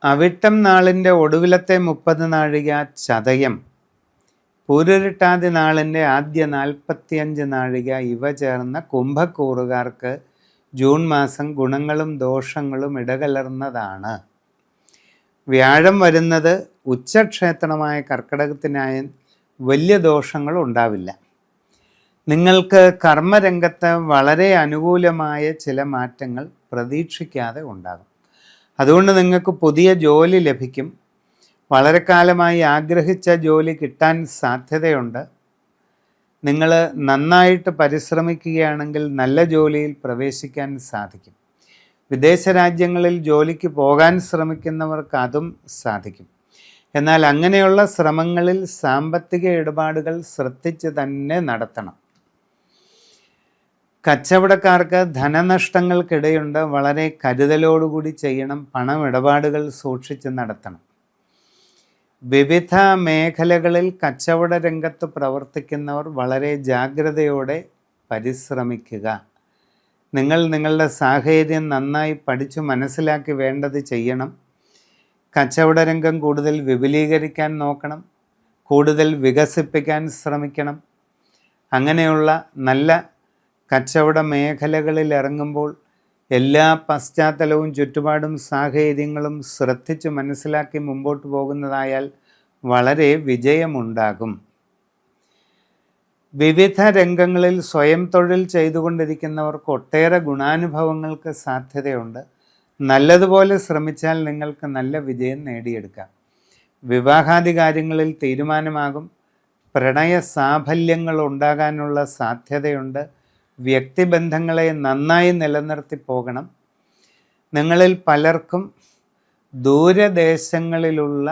അവിട്ടം നാളിൻ്റെ ഒടുവിലത്തെ 30 നാഴിക ചതയം, പൂരുരുട്ടാതി നാളിൻ്റെ ആദ്യ 45 നാഴിക ഇവ ചേർന്ന കുംഭക്കൂറുകാർക്ക് ജൂൺ മാസം ഗുണങ്ങളും ദോഷങ്ങളും ഇടകലർന്നതാണ്. വ്യാഴം വരുന്നത് ഉച്ചക്ഷേത്രമായ കർക്കിടകത്തിനായ വലിയ ദോഷങ്ങൾ ഉണ്ടാവില്ല. നിങ്ങൾക്ക് കർമ്മരംഗത്ത് വളരെ അനുകൂലമായ ചില മാറ്റങ്ങൾ പ്രതീക്ഷിക്കാതെ ഉണ്ടാകും. അതുകൊണ്ട് നിങ്ങൾക്ക് പുതിയ ജോലി ലഭിക്കും. വളരെ കാലമായി ആഗ്രഹിച്ച ജോലി കിട്ടാൻ സാധ്യതയുണ്ട്. നിങ്ങൾ നന്നായിട്ട് പരിശ്രമിക്കുകയാണെങ്കിൽ നല്ല ജോലിയിൽ പ്രവേശിക്കാൻ സാധിക്കും. വിദേശ രാജ്യങ്ങളിൽ ജോലിക്ക് പോകാൻ ശ്രമിക്കുന്നവർക്ക് അതും സാധിക്കും. എന്നാൽ അങ്ങനെയുള്ള ശ്രമങ്ങളിൽ സാമ്പത്തിക ഇടപാടുകൾ ശ്രദ്ധിച്ച് തന്നെ നടത്തണം. കച്ചവടക്കാർക്ക് ധനനഷ്ടങ്ങൾക്കിടയുണ്ട്. വളരെ കരുതലോടുകൂടി ചെയ്യണം. പണമിടപാടുകൾ സൂക്ഷിച്ച് നടത്തണം. വിവിധ മേഖലകളിൽ കച്ചവട രംഗത്ത് പ്രവർത്തിക്കുന്നവർ വളരെ ജാഗ്രതയോടെ പരിശ്രമിക്കുക. നിങ്ങൾ നിങ്ങളുടെ സാഹചര്യം നന്നായി പഠിച്ചു മനസ്സിലാക്കി വേണ്ടത് ചെയ്യണം. കച്ചവട രംഗം കൂടുതൽ വിപുലീകരിക്കാൻ നോക്കണം. കൂടുതൽ വികസിപ്പിക്കാൻ ശ്രമിക്കണം. അങ്ങനെയുള്ള നല്ല കച്ചവട മേഖലകളിൽ ഇറങ്ങുമ്പോൾ എല്ലാ പശ്ചാത്തലവും ചുറ്റുപാടും സാഹചര്യങ്ങളും ശ്രദ്ധിച്ച് മനസ്സിലാക്കി മുമ്പോട്ട് പോകുന്നതായാൽ വളരെ വിജയമുണ്ടാകും. വിവിധ രംഗങ്ങളിൽ സ്വയം തൊഴിൽ ചെയ്തുകൊണ്ടിരിക്കുന്നവർക്ക് ഒട്ടേറെ ഗുണാനുഭവങ്ങൾക്ക് സാധ്യതയുണ്ട്. നല്ലതുപോലെ ശ്രമിച്ചാൽ നിങ്ങൾക്ക് നല്ല വിജയം നേടിയെടുക്കാം. വിവാഹാദി കാര്യങ്ങളിൽ തീരുമാനമാകും. പ്രണയ സാഫല്യങ്ങൾ ഉണ്ടാകാനുള്ള സാധ്യതയുണ്ട്. വ്യക്തിബന്ധങ്ങളെ നന്നായി നിലനിർത്തി പോകണം. നിങ്ങളിൽ പലർക്കും ദൂരദേശങ്ങളിലുള്ള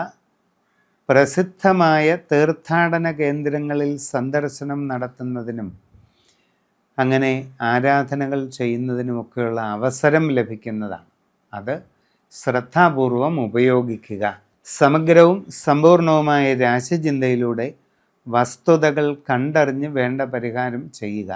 പ്രസിദ്ധമായ തീർത്ഥാടന കേന്ദ്രങ്ങളിൽ സന്ദർശനം നടത്തുന്നതിനും അങ്ങനെ ആരാധനകൾ ചെയ്യുന്നതിനുമൊക്കെയുള്ള അവസരം ലഭിക്കുന്നതാണ്. അത് ശ്രദ്ധാപൂർവം ഉപയോഗിക്കുക. സമഗ്രവും സമ്പൂർണവുമായ രാശിചിന്തയിലൂടെ വസ്തുതകൾ കണ്ടറിഞ്ഞ് വേണ്ട പരിഹാരം ചെയ്യുക.